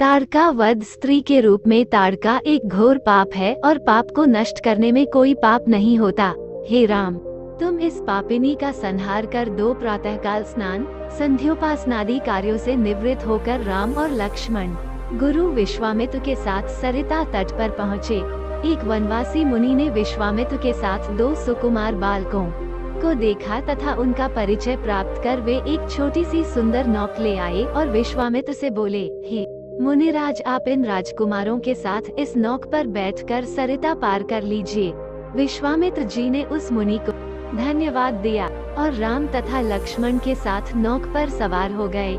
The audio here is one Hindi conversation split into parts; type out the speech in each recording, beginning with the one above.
ताड़का वध स्त्री के रूप में ताड़का एक घोर पाप है और पाप को नष्ट करने में कोई पाप नहीं होता। हे राम, तुम इस पापिनी का संहार कर दो। प्रातःकाल स्नान संध्योपासनादि कार्यों से निवृत्त होकर राम और लक्ष्मण गुरु विश्वामित्र के साथ सरिता तट पर पहुँचे। एक वनवासी मुनि ने विश्वामित्र के साथ दो सुकुमार बालकों को देखा तथा उनका परिचय प्राप्त कर वे एक छोटी सी सुंदर नौक ले आए और विश्वामित्र से बोले, हे मुनिराज, आप इन राजकुमारों के साथ इस नौक पर बैठकर सरिता पार कर लीजिए। विश्वामित्र जी ने उस मुनि को धन्यवाद दिया और राम तथा लक्ष्मण के साथ नौक पर सवार हो गए।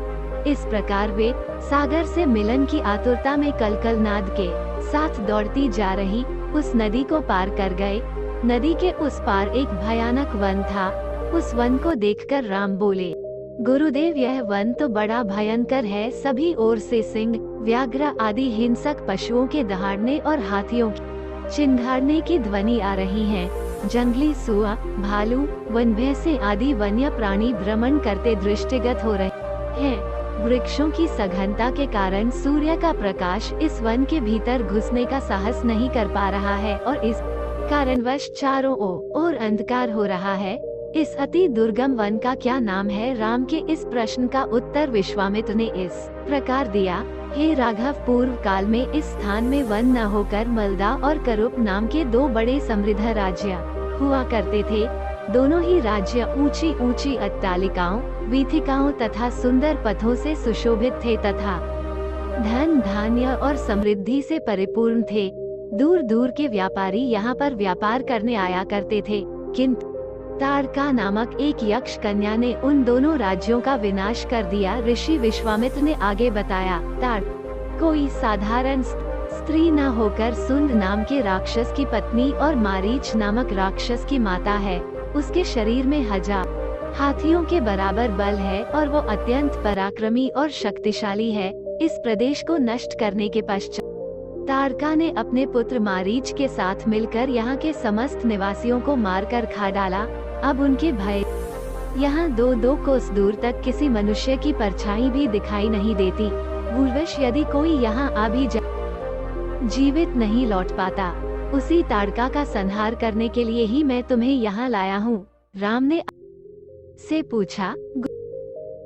इस प्रकार वे सागर से मिलन की आतुरता में कलकलनाद के साथ दौड़ती जा रही उस नदी को पार कर गए। नदी के उस पार एक भयानक वन था। उस वन को देखकर राम बोले, गुरुदेव, यह वन तो बड़ा भयंकर है। सभी ओर से सिंह, व्याघ्र आदि हिंसक पशुओं के दहाड़ने और हाथियों की चिंघाड़ने की ध्वनि आ रही है। जंगली सुआ, भालू, वन भैंसे आदि वन्य प्राणी भ्रमण करते दृष्टिगत हो रहे हैं। वृक्षों की सघनता के कारण सूर्य का प्रकाश इस वन के भीतर घुसने का साहस नहीं कर पा रहा है और इस कारणवश चारों ओर अंधकार हो रहा है। इस अति दुर्गम वन का क्या नाम है? राम के इस प्रश्न का उत्तर विश्वामित्र ने इस प्रकार दिया, हे राघव, पूर्व काल में इस स्थान में वन न होकर मलदा और करूप नाम के दो बड़े समृद्ध राज्य हुआ करते थे। दोनों ही राज्य ऊंची ऊंची अट्टालिकाओं, वीथिकाओं तथा सुंदर पथों से सुशोभित थे तथा धन, धान्य और समृद्धि से परिपूर्ण थे। दूर दूर के व्यापारी यहाँ पर व्यापार करने आया करते थे। किंतु ताड़का नामक एक यक्ष कन्या ने उन दोनों राज्यों का विनाश कर दिया। ऋषि विश्वामित्र ने आगे बताया, ताड़ कोई साधारण स्त्री न होकर सुंद नाम के राक्षस की पत्नी और मारीच नामक राक्षस की माता है। उसके शरीर में 1000 हाथियों के बराबर बल है और वो अत्यंत पराक्रमी और शक्तिशाली है। इस प्रदेश को नष्ट करने के पश्चात ताड़का ने अपने पुत्र मारीच के साथ मिलकर यहाँ के समस्त निवासियों को मारकर खा डाला। अब उनके भय यहाँ 2-2 कोस दूर तक किसी मनुष्य की परछाई भी दिखाई नहीं देती। भूलवश यदि कोई यहाँ आ भी जीवित नहीं लौट पाता। उसी ताड़का का संहार करने के लिए ही मैं तुम्हें यहाँ लाया हूँ। राम ने से पूछा,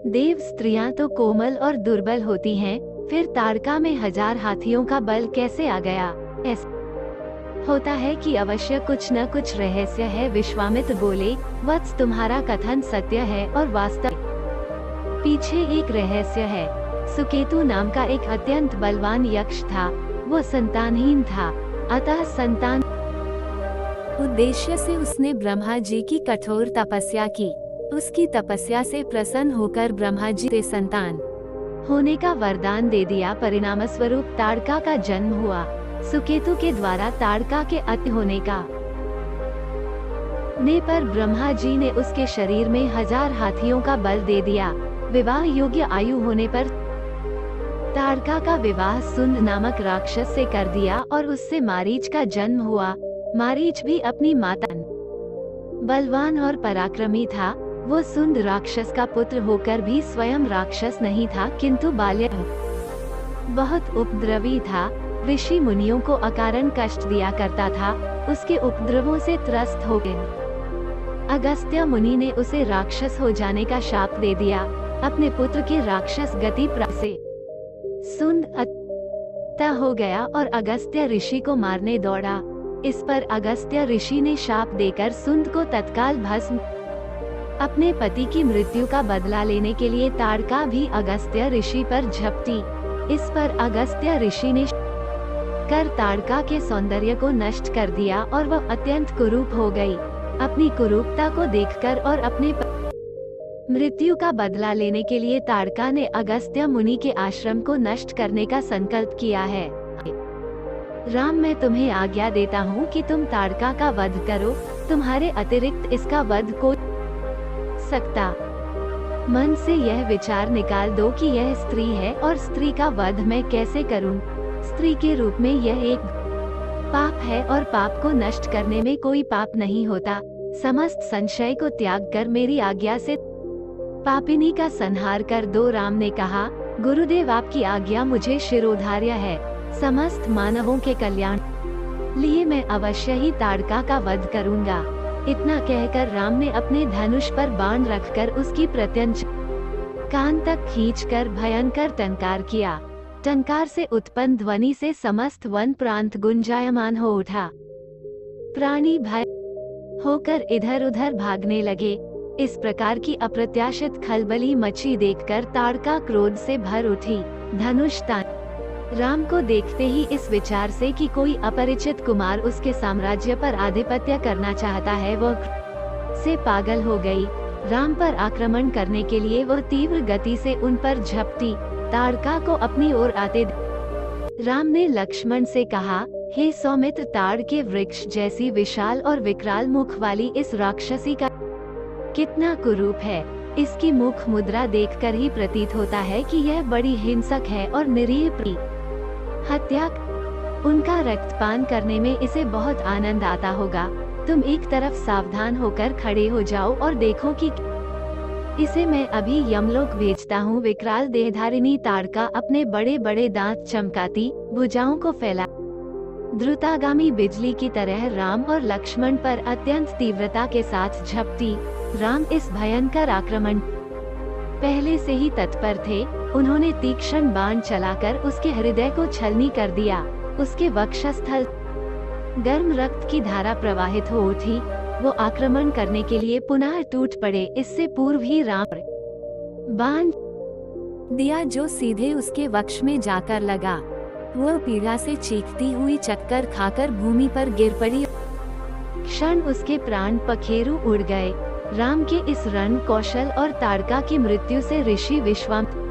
देव, स्त्रियां तो कोमल और दुर्बल होती हैं, फिर ताड़का में 1000 हाथियों का बल कैसे आ गया? ऐसा होता है कि अवश्य कुछ न कुछ रहस्य है। विश्वामित्र बोले, वत्स, तुम्हारा कथन सत्य है और वास्तव पीछे एक रहस्य है। सुकेतु नाम का एक अत्यंत बलवान यक्ष था। वो संतानहीन था, अतः संतान उद्देश्य से उसने ब्रह्मा जी की कठोर तपस्या की। उसकी तपस्या से प्रसन्न होकर ब्रह्मा जी से संतान होने का वरदान दे दिया। परिणाम स्वरूप ताड़का का जन्म हुआ। सुकेतु के द्वारा ताड़का के अति होने का ने पर ब्रह्मा जी ने उसके शरीर में 1000 हाथियों का बल दे दिया। विवाह योग्य आयु होने पर ताड़का का विवाह सुंद नामक राक्षस से कर दिया और उससे मारीच का जन्म हुआ। मारीच भी अपनी माता बलवान और पराक्रमी था। वो सुंद राक्षस का पुत्र होकर भी स्वयं राक्षस नहीं था, किंतु बाल्य बहुत उपद्रवी था। ऋषि मुनियों को अकारण कष्ट दिया करता था। उसके उपद्रवों से त्रस्त हो गए अगस्त्य मुनि ने उसे राक्षस हो जाने का शाप दे दिया। अपने पुत्र के राक्षस गति से सुंद अतः हो गया और अगस्त्य ऋषि को मारने दौड़ा। इस पर अगस्त्य ऋषि ने शाप देकर सुंद को तत्काल भस्म। अपने पति की मृत्यु का बदला लेने के लिए ताड़का भी अगस्त्य ऋषि पर झपटी। इस पर अगस्त्य ऋषि ने कर ताड़का के सौंदर्य को नष्ट कर दिया और वह अत्यंत कुरूप हो गई। अपनी कुरूपता को देखकर और अपने मृत्यु का बदला लेने के लिए ताड़का ने अगस्त्य मुनि के आश्रम को नष्ट करने का संकल्प किया है। राम, मैं तुम्हें आज्ञा देता हूँ कि तुम ताड़का का वध करो। तुम्हारे अतिरिक्त इसका वध कोई सकता। मन से यह विचार निकाल दो कि यह स्त्री है और स्त्री का वध मैं कैसे करूं? स्त्री के रूप में यह एक पाप है और पाप को नष्ट करने में कोई पाप नहीं होता। समस्त संशय को त्याग कर मेरी आज्ञा से पापिनी का संहार कर दो। राम ने कहा, गुरुदेव, आपकी आज्ञा मुझे शिरोधार्य है। समस्त मानवों के कल्याण लिए मैं अवश्य ही ताड़का का वध करूंगा। इतना कहकर राम ने अपने धनुष पर बाण रखकर उसकी प्रत्यंच कान तक खींचकर भयंकर टंकार किया। टंकार से उत्पन्न ध्वनि से समस्त वन प्रांत गुंजायमान हो उठा। प्राणी भय होकर इधर उधर भागने लगे। इस प्रकार की अप्रत्याशित खलबली मची देखकर ताड़का क्रोध से भर उठी। धनुष तान राम को देखते ही इस विचार से कि कोई अपरिचित कुमार उसके साम्राज्य पर आधिपत्य करना चाहता है, वह से पागल हो गई। राम पर आक्रमण करने के लिए वह तीव्र गति से उन पर झपटी। ताड़का को अपनी ओर आते राम ने लक्ष्मण से कहा, हे सौमित्र, ताड़ के वृक्ष जैसी विशाल और विकराल मुख वाली इस राक्षसी का कितना कुरूप है। इसकी मुख मुद्रा देखकर ही प्रतीत होता है कि यह बड़ी हिंसक है और निरीह प्री हत्या। उनका रक्तपान करने में इसे बहुत आनंद आता होगा। तुम एक तरफ सावधान होकर खड़े हो जाओ और देखो कि इसे मैं अभी यमलोक भेजता हूँ। विकराल देहधारिणी ताड़का अपने बड़े बड़े दांत चमकाती भुजाओं को फैला द्रुतागामी बिजली की तरह राम और लक्ष्मण पर अत्यंत तीव्रता के साथ झपटी। राम इस भयंकर आक्रमण पहले से ही तत्पर थे। उन्होंने तीक्ष्ण बाण चलाकर उसके हृदय को छलनी कर दिया। उसके वक्षस्थल गर्म रक्त की धारा प्रवाहित हो उठी। वो आक्रमण करने के लिए पुनः टूट पड़े। इससे पूर्व ही राम बाण दिया जो सीधे उसके वक्ष में जाकर लगा। वह पीड़ा से चीखती हुई चक्कर खाकर भूमि पर गिर पड़ी। क्षण उसके प्राण पखेरु उड़ गए। राम के इस रण कौशल और ताड़का की मृत्यु से ऋषि विश्वामित्र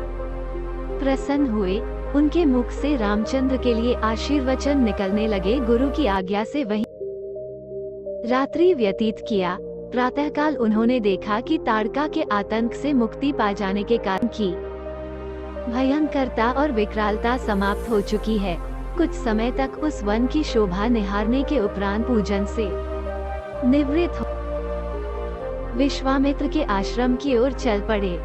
प्रसन्न हुए। उनके मुख से रामचंद्र के लिए आशीर्वचन निकलने लगे। गुरु की आज्ञा से वहीं रात्रि व्यतीत किया। प्रातःकाल उन्होंने देखा कि ताड़का के आतंक से मुक्ति पा जाने के कारण की भयंकरता और विकरालता समाप्त हो चुकी है। कुछ समय तक उस वन की शोभा निहारने के उपरांत पूजन से निवृत्त हो विश्वामित्र के आश्रम की ओर चल पड़े।